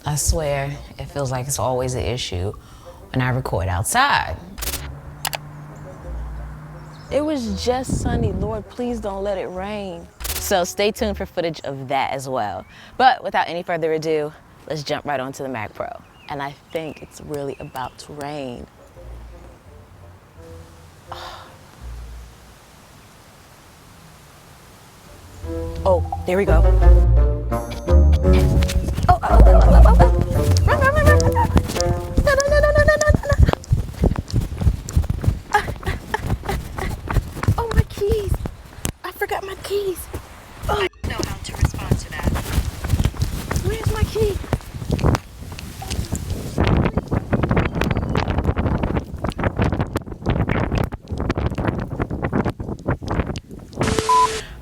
I swear, it feels like it's always an issue when I record outside. It was just sunny. Lord, please don't let it rain. So stay tuned for footage of that as well. But without any further ado, let's jump right onto the Mac Pro. And I think it's really about to rain. Oh, there we go. Run, run, run, run, run, run. No, no, no, no, no, no, no, no. Oh, my keys. I forgot my keys. Oh. I don't know how to respond to that. Where's my key?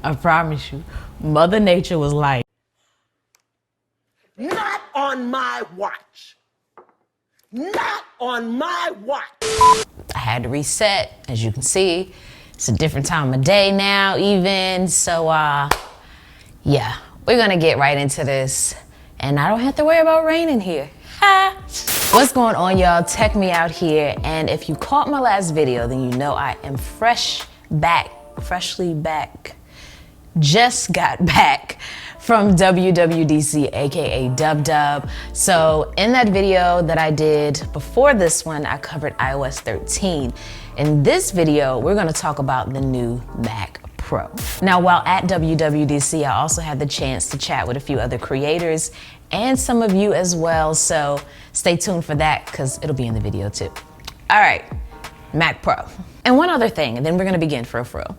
I promise you, Mother Nature was like, not on my watch. Not on my watch. I had to reset. As you can see, it's a different time of day now even. So yeah, we're gonna get right into this. And I don't have to worry about rain in here. Ha! What's going on, y'all? Tech me out here. And if you caught my last video, then you know I am freshly back. Just got back from WWDC, aka Dub. So in that video that I did before this one, I covered iOS 13. In this video, we're gonna talk about the new Mac Pro. Now, while at WWDC, I also had the chance to chat with a few other creators and some of you as well. So stay tuned for that because it'll be in the video too. All right, Mac Pro. And one other thing, and then we're gonna begin for real.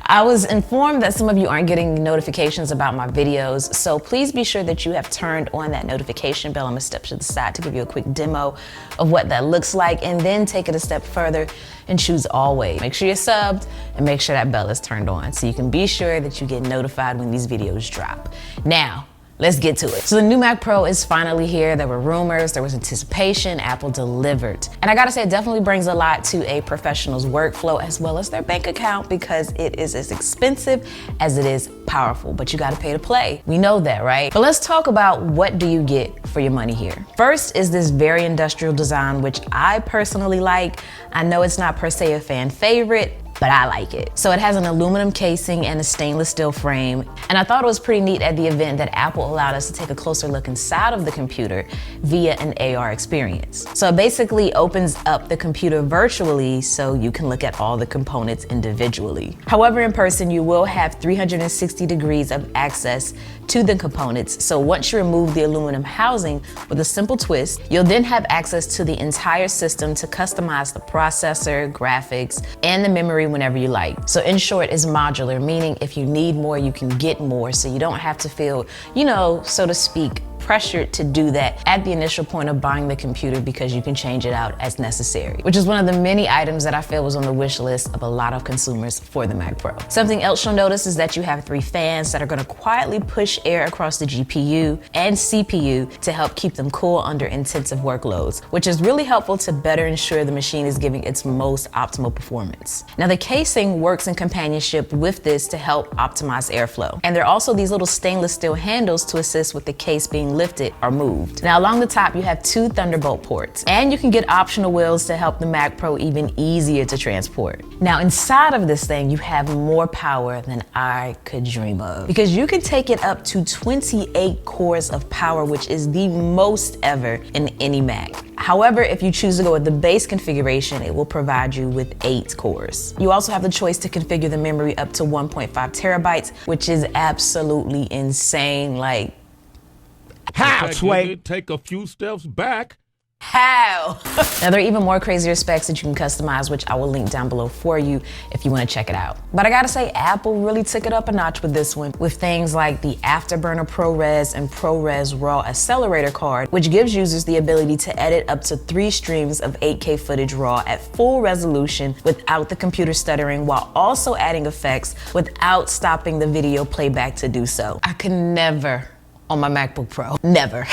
I was informed that some of you aren't getting notifications about my videos, so please be sure that you have turned on that notification bell. I'm gonna step to the side to give you a quick demo of what that looks like, and then take it a step further and choose always. Make sure you're subbed and make sure that bell is turned on so you can be sure that you get notified when these videos drop. Now, let's get to it. So the new Mac Pro is finally here. There were rumors, there was anticipation, Apple delivered. And I gotta say, it definitely brings a lot to a professional's workflow as well as their bank account because it is as expensive as it is powerful, but you gotta pay to play. We know that, right? But let's talk about what do you get for your money here. First is this very industrial design, which I personally like. I know it's not per se a fan favorite, but I like it. So it has an aluminum casing and a stainless steel frame. And I thought it was pretty neat at the event that Apple allowed us to take a closer look inside of the computer via an AR experience. So it basically opens up the computer virtually so you can look at all the components individually. However, in person, you will have 360 degrees of access to the components. So once you remove the aluminum housing with a simple twist, you'll then have access to the entire system to customize the processor, graphics, and the memory whenever you like. So in short, it's modular, meaning if you need more, you can get more. So you don't have to feel, you know, so to speak, pressured to do that at the initial point of buying the computer because you can change it out as necessary, which is one of the many items that I feel was on the wish list of a lot of consumers for the Mac Pro. Something else you'll notice is that you have 3 fans that are gonna quietly push air across the GPU and CPU to help keep them cool under intensive workloads, which is really helpful to better ensure the machine is giving its most optimal performance. Now the casing works in companionship with this to help optimize airflow. And there are also these little stainless steel handles to assist with the case being lifted or moved. Now along the top, you have 2 Thunderbolt ports, and you can get optional wheels to help the Mac Pro even easier to transport. Now inside of this thing, you have more power than I could dream of because you can take it up to 28 cores of power, which is the most ever in any Mac. However, if you choose to go with the base configuration, it will provide you with 8 cores. You also have the choice to configure the memory up to 1.5 terabytes, which is absolutely insane. Like, How, Sway? Take a few steps back. how? Now there are even more crazier specs that you can customize, which I will link down below for you if you want to check it out. But I gotta say, Apple really took it up a notch with this one, with things like the Afterburner ProRes and ProRes RAW accelerator card, which gives users the ability to edit up to 3 streams of 8K footage RAW at full resolution without the computer stuttering, while also adding effects without stopping the video playback to do so. I could never on my MacBook Pro, never.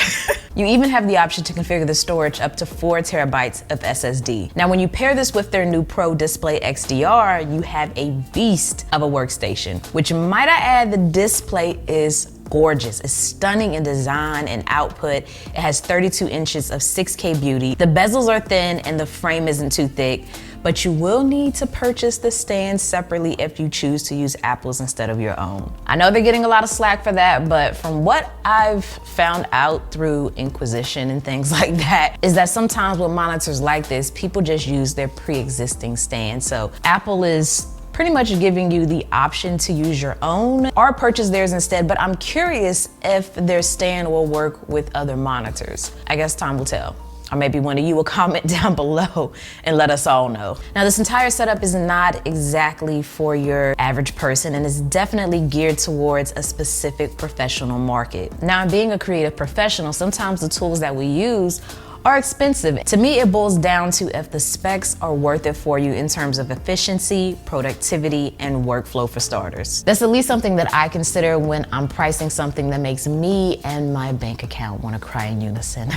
You even have the option to configure the storage up to 4 terabytes of SSD. Now, when you pair this with their new Pro Display XDR, you have a beast of a workstation, which might I add, the display is gorgeous. It's stunning in design and output. It has 32 inches of 6K beauty. The bezels are thin and the frame isn't too thick, but you will need to purchase the stand separately if you choose to use Apple's instead of your own. I know they're getting a lot of slack for that, but from what I've found out through Inquisition and things like that, is that sometimes with monitors like this, people just use their pre-existing stand. So Apple is pretty much giving you the option to use your own or purchase theirs instead, but I'm curious if their stand will work with other monitors. I guess time will tell. Or maybe one of you will comment down below and let us all know. Now, this entire setup is not exactly for your average person and is definitely geared towards a specific professional market. Now, being a creative professional, sometimes the tools that we use are expensive. To me, it boils down to if the specs are worth it for you in terms of efficiency, productivity, and workflow for starters. That's at least something that I consider when I'm pricing something that makes me and my bank account want to cry in unison.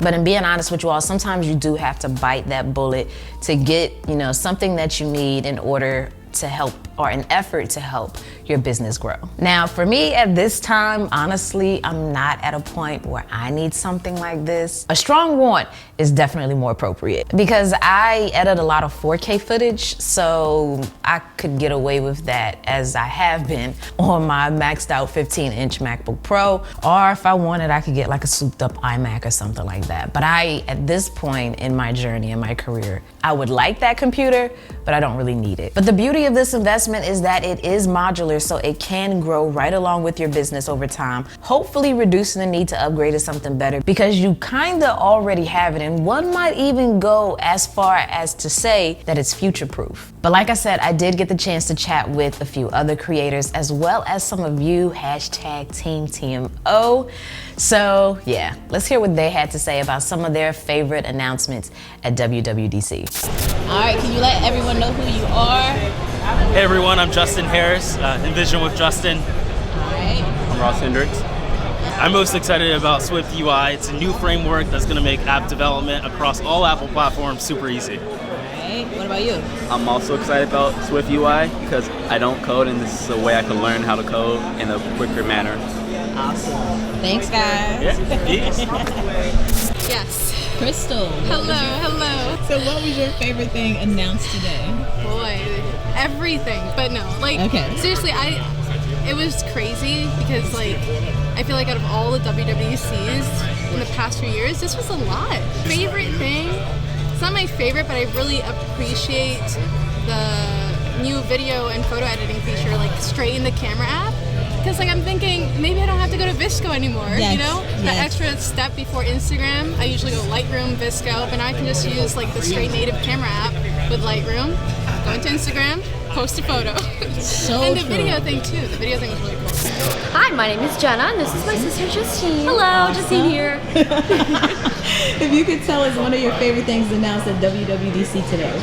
But in being honest with you all, sometimes you do have to bite that bullet to get, something that you need in order to help, or an effort to help your business grow. Now, for me at this time, honestly, I'm not at a point where I need something like this. A strong want is definitely more appropriate because I edit a lot of 4K footage, so I could get away with that as I have been on my maxed out 15-inch MacBook Pro, or if I wanted, I could get like a souped up iMac or something like that. But at this point in my journey, in my career, I would like that computer, but I don't really need it. But the beauty of this investment is that it is modular, so it can grow right along with your business over time, hopefully reducing the need to upgrade to something better because you kinda already have it, and one might even go as far as to say that it's future-proof. But like I said, I did get the chance to chat with a few other creators as well as some of you, #Team TMO. So yeah, let's hear what they had to say about some of their favorite announcements at WWDC. All right, can you let everyone know who you are? Hey everyone, I'm Justin Harris, Envision with Justin. All right. I'm Ross Hendricks. I'm most excited about Swift UI. It's a new framework that's going to make app development across all Apple platforms super easy. All right, what about you? I'm also excited about Swift UI because I don't code and this is a way I can learn how to code in a quicker manner. Awesome. Thanks, guys. Yes. Crystal. Hello. So what was your favorite thing announced today? Boy, everything. But no, Okay. seriously, it was crazy because I feel like out of all the WWDCs in the past few years, this was a lot. Favorite thing? It's not my favorite, but I really appreciate the new video and photo editing feature, straight in the camera app. Because I'm thinking maybe I don't have to go to VSCO anymore, That extra step before Instagram. I usually go Lightroom, VSCO, but now I can just use the straight native camera app with Lightroom, go into Instagram, post a photo. And the video thing too. The video thing was really cool. Hi, my name is Jenna, and this is my sister Justine. Hello, Justine here. If you could tell us one of your favorite things announced at WWDC today.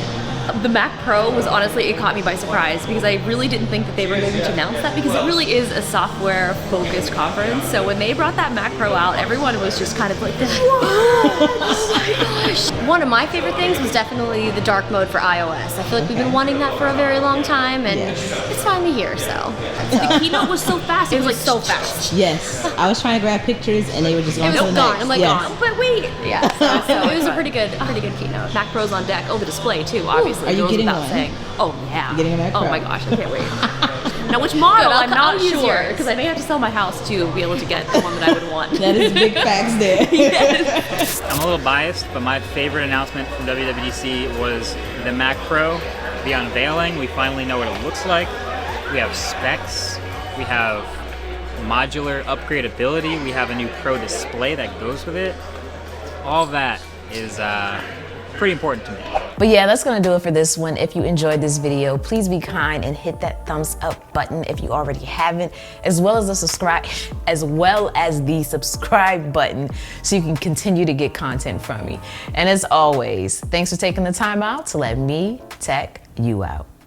The Mac Pro was honestly, it caught me by surprise because I really didn't think that they were going to announce that because it really is a software focused conference. So when they brought that Mac Pro out, everyone was just kind of like, whoa, oh my gosh. One of my favorite things was definitely the dark mode for iOS. I feel like we've been wanting that for a very long time and it's finally here, so. The keynote was so fast. It was so fast. Yes. I was trying to grab pictures and they were just going to the next. I'm like, oh, but wait. Yeah, so it was a pretty good keynote. Mac Pro's on deck. Oh, the display too, obviously. Are you getting one? Saying. Oh yeah. You're getting a Mac Pro? Oh my gosh, I can't wait. Now which model? I'm not sure because I may have to sell my house to be able to get the one that I would want. That is big facts there. Yes. I'm a little biased, but my favorite announcement from WWDC was the Mac Pro, the unveiling. We finally know what it looks like. We have specs. We have modular upgradability. We have a new Pro display that goes with it. All that is pretty important to me. But yeah, that's gonna do it for this one. If you enjoyed this video, please be kind and hit that thumbs up button if you already haven't, as well as the subscribe button so you can continue to get content from me. And as always, thanks for taking the time out to let me tech you out.